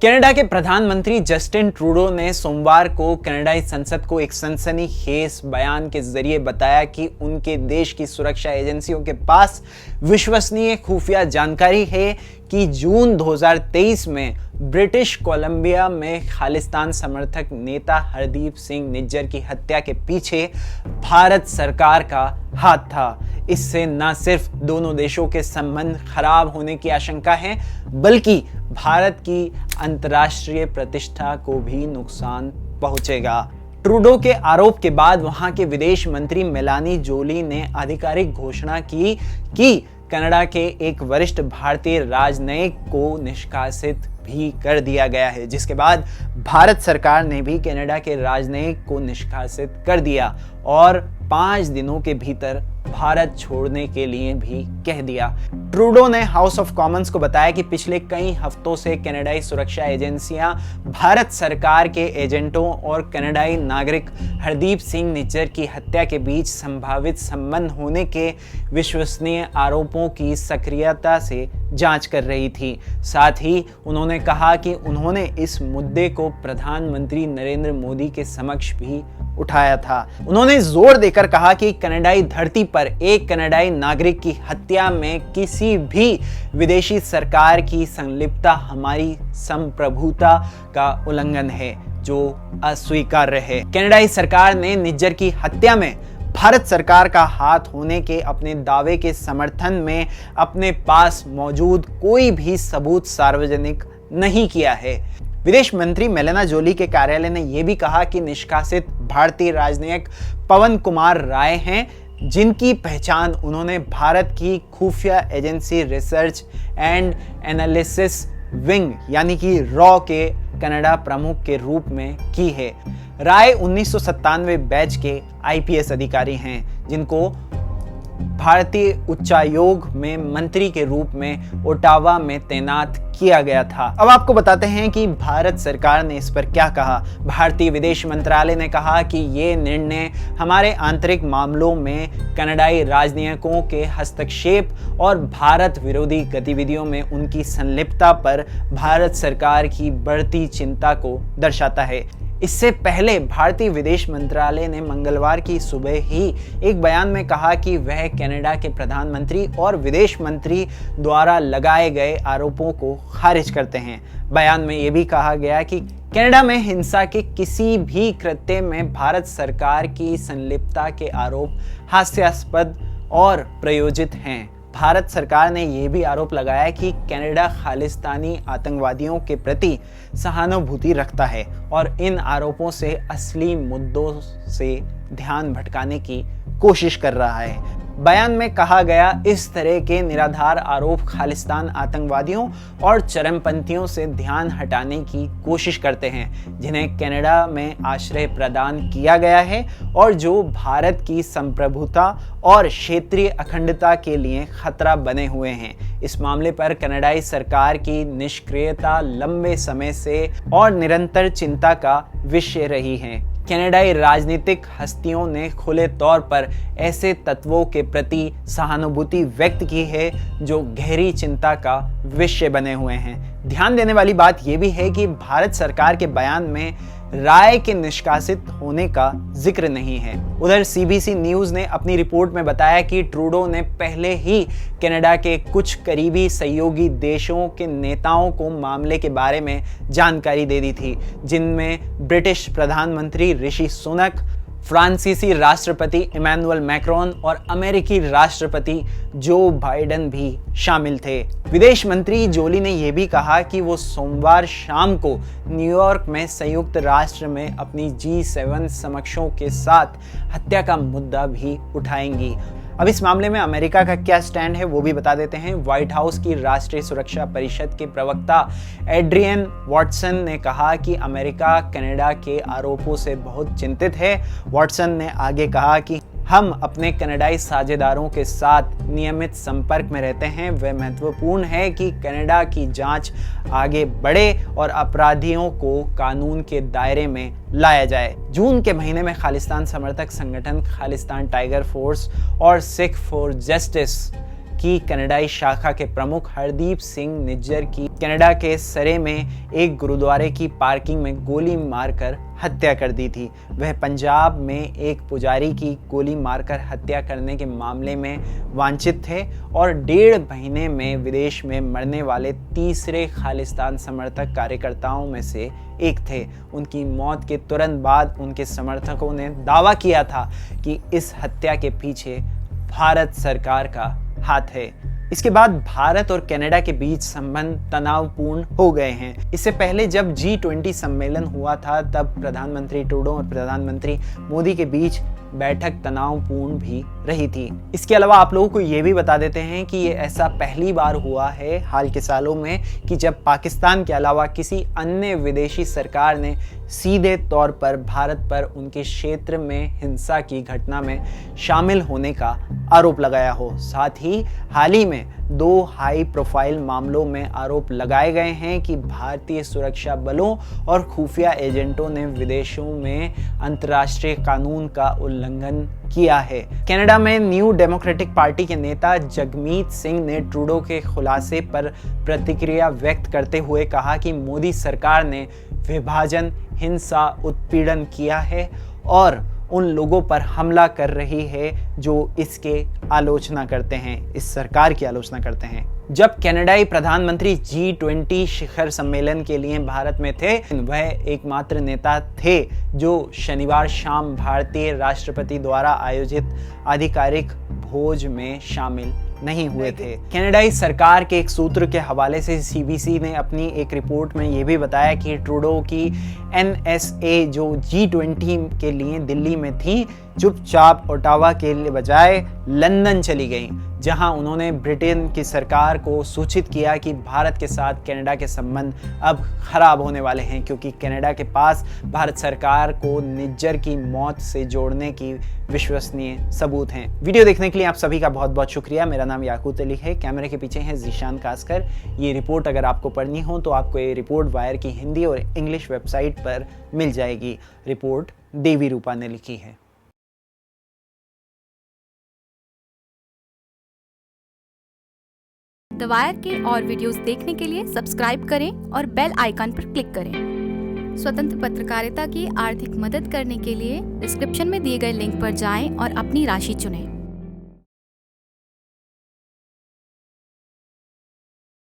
Canada के प्रधानमंत्री Justin Trudeau ने सोमवार को कनाडाई संसद को एक सनसनीखेज बयान के जरिए बताया कि उनके देश की सुरक्षा एजेंसियों के पास विश्वसनीय खुफिया जानकारी है कि जून 2023 में ब्रिटिश कोलंबिया में खालिस्तान समर्थक नेता हरदीप सिंह निज्जर की हत्या के पीछे भारत सरकार का हाथ था। इससे न सिर्फ दोनों देशों के संबंध खराब होने की आशंका है, बल्कि भारत की अंतर्राष्ट्रीय प्रतिष्ठा को भी नुकसान पहुंचेगा। ट्रूडो के आरोप के बाद वहां के विदेश मंत्री मेलानी जोली ने आधिकारिक घोषणा की कि कनाडा के एक वरिष्ठ भारतीय राजनयिक को निष्कासित भी कर दिया गया है, जिसके बाद भारत सरकार ने भी कनाडा के राजनयिक को निष्कासित कर दिया और 5 दिनों के भीतर भारत छोड़ने के लिए भी कह दिया। ट्रूडो ने हाउस ऑफ कॉमन्स को बताया कि पिछले कई हफ्तों से कनाडाई सुरक्षा एजेंसियां भारत सरकार के एजेंटों और कनाडाई नागरिक हरदीप सिंह निज्जर की हत्या के बीच संभावित संबंध होने के विश्वसनीय आरोपों की सक्रियता से जांच कर रही थी। साथ ही उन्होंने कहा कि उन्होंने इस मुद्दे को प्रधानमंत्री नरेंद्र मोदी के समक्ष भी उठाया था। उन्होंने जोर देकर कहा कि कनाडाई धरती पर एक कनाडाई नागरिक की हत्या में किसी भी विदेशी सरकार की संलिप्तता हमारी संप्रभुता का उल्लंघन है, जो अस्वीकार्य है। कनाडाई सरकार ने निज्जर की हत्या में भारत सरकार का हाथ होने के अपने दावे के समर्थन में अपने पास मौजूद कोई भी सबूत सार्वजनिक नहीं किया है। विदेश मंत्री मेलाना जोली के कार्यालय ने यह भी कहा कि निष्कासित भारतीय राजनयिक पवन कुमार राय हैं, जिनकी पहचान उन्होंने भारत की खुफिया agency research and analysis wing यानी कि रॉ के कनाडा प्रमुख के रूप में की है। राय 1997 बैच के आईपीएस अधिकारी हैं, जिनको भारतीय उच्चायोग में मंत्री के रूप में ओटावा में तैनात किया गया था। अब आपको बताते हैं कि भारत सरकार ने इस पर क्या कहा। भारतीय विदेश मंत्रालय ने कहा कि ये निर्णय हमारे आंतरिक मामलों में कनाडाई राजनयिकों के हस्तक्षेप और भारत विरोधी गतिविधियों में उनकी संलिप्तता पर भारत सरकार की बढ़ती चिंता को दर्शाता है। इससे पहले भारतीय विदेश मंत्रालय ने मंगलवार की सुबह ही एक बयान में कहा कि वह कनाडा के प्रधानमंत्री और विदेश मंत्री द्वारा लगाए गए आरोपों को खारिज करते हैं। बयान में यह भी कहा गया कि कनाडा में हिंसा के किसी भी कृत्य में भारत सरकार की संलिप्तता के आरोप हास्यास्पद और प्रायोजित हैं। भारत सरकार ने यह भी आरोप लगाया कि कनाडा खालिस्तानी आतंकवादियों के प्रति सहानुभूति रखता है और इन आरोपों से असली मुद्दों से ध्यान भटकाने की कोशिश कर रहा है। बयान में कहा गया, इस तरह के निराधार आरोप खालिस्तान आतंकवादियों और चरमपंथियों से ध्यान हटाने की कोशिश करते हैं, जिन्हें कनाडा में आश्रय प्रदान किया गया है और जो भारत की संप्रभुता और क्षेत्रीय अखंडता के लिए खतरा बने हुए हैं। इस मामले पर कनाडाई सरकार की निष्क्रियता लंबे समय से और निरंतर चिंता का विषय रही है। कनाडाई राजनीतिक हस्तियों ने खुले तौर पर ऐसे तत्वों के प्रति सहानुभूति व्यक्त की है जो गहरी चिंता का विषय बने हुए हैं। ध्यान देने वाली बात यह भी है कि भारत सरकार के बयान में राय के निष्कासित होने का जिक्र नहीं है। उधर सीबीसी न्यूज ने अपनी रिपोर्ट में बताया कि ट्रूडो ने पहले ही कनाडा के कुछ करीबी सहयोगी देशों के नेताओं को मामले के बारे में जानकारी दे दी थी, जिनमें ब्रिटिश प्रधानमंत्री ऋषि सुनक, फ्रांसीसी राष्ट्रपति इमैनुअल मैक्रोन और अमेरिकी राष्ट्रपति जो बाइडेन भी शामिल थे। विदेश मंत्री जोली ने यह भी कहा कि वो सोमवार शाम को न्यूयॉर्क में संयुक्त राष्ट्र में अपनी G7 समकक्षों के साथ हत्या का मुद्दा भी उठाएंगी। अब इस मामले में अमेरिका का क्या स्टैंड है वो भी बता देते हैं। व्हाइट हाउस की राष्ट्रीय सुरक्षा परिषद के प्रवक्ता एड्रियन वॉटसन ने कहा कि अमेरिका कनाडा के आरोपों से बहुत चिंतित है। वॉटसन ने आगे कहा कि हम अपने कनाडाई साझेदारों के साथ नियमित संपर्क में रहते हैं। वह महत्वपूर्ण है कि कनाडा की जांच आगे बढ़े और अपराधियों को कानून के दायरे में लाया जाए। जून के महीने में खालिस्तान समर्थक संगठन खालिस्तान टाइगर फोर्स और सिख फॉर जस्टिस की कनाडाई शाखा के प्रमुख हरदीप सिंह निज्जर की कनाडा के सरे में एक गुरुद्वारे की पार्किंग में गोली मारकर हत्या कर दी थी। वह पंजाब में एक पुजारी की गोली मारकर हत्या करने के मामले में वांछित थे और 1.5 महीने में विदेश में मरने वाले तीसरे खालिस्तान समर्थक कार्यकर्ताओं में से एक थे। उनकी मौत के तुरंत बाद उनके समर्थकों ने दावा किया था कि इस हत्या के पीछे भारत सरकार का हाथ है। इसके बाद भारत और कनाडा के बीच संबंध तनावपूर्ण हो गए हैं। इससे पहले जब G20 सम्मेलन हुआ था तब प्रधानमंत्री ट्रूडो और प्रधानमंत्री मोदी के बीच बैठक तनावपूर्ण भी रही थी। इसके अलावा आप लोगों को ये भी बता देते हैं कि ये ऐसा पहली बार हुआ है हाल के सालों में कि जब पाकिस्तान के अलावा किसी अन्य विदेशी सरकार ने सीधे तौर पर भारत पर उनके क्षेत्र में हिंसा की घटना में शामिल होने का आरोप लगाया हो। साथ ही हाल ही में 2 हाई प्रोफाइल मामलों में आरोप लगाए गए हैं कि भारतीय सुरक्षा बलों और खुफिया एजेंटों ने विदेशों में अंतर्राष्ट्रीय कानून का उल्लंघन किया है। कनाडा में न्यू डेमोक्रेटिक पार्टी के नेता जगमीत सिंह ने ट्रूडो के खुलासे पर प्रतिक्रिया व्यक्त करते हुए कहा कि मोदी सरकार ने विभाजन, हिंसा, उत्पीड़न किया है और उन लोगों पर हमला कर रही है जो इसके आलोचना करते हैं, इस सरकार की आलोचना करते हैं। जब कनाडाई प्रधानमंत्री G20 शिखर सम्मेलन के लिए भारत में थे, वह एकमात्र नेता थे जो शनिवार शाम भारतीय राष्ट्रपति द्वारा आयोजित आधिकारिक भोज में शामिल नहीं हुए थे। कनाडाई सरकार के एक सूत्र के हवाले से CBC ने अपनी एक रिपोर्ट में यह भी बताया कि ट्रूडो की NSA जो G20 के लिए दिल्ली में थी, चुपचाप ओटावा के लिए बजाय लंदन चली गई, जहां उन्होंने ब्रिटेन की सरकार को सूचित किया कि भारत के साथ कनाडा के संबंध अब खराब होने वाले हैं, क्योंकि कनाडा के पास भारत सरकार को निज्जर की मौत से जोड़ने की विश्वसनीय सबूत हैं। वीडियो देखने के लिए आप सभी का बहुत बहुत शुक्रिया। मेरा नाम याकूत अली है, कैमरे के पीछे है जीशान कास्कर। ये रिपोर्ट अगर आपको पढ़नी हो तो आपको ये रिपोर्ट वायर की हिंदी और इंग्लिश वेबसाइट पर मिल जाएगी। रिपोर्ट देवी रूपा ने लिखी है। द वायर के और वीडियोस देखने के लिए सब्सक्राइब करें और बेल आइकन पर क्लिक करें। स्वतंत्र पत्रकारिता की आर्थिक मदद करने के लिए डिस्क्रिप्शन में दिए गए लिंक पर जाएं और अपनी राशि चुनें।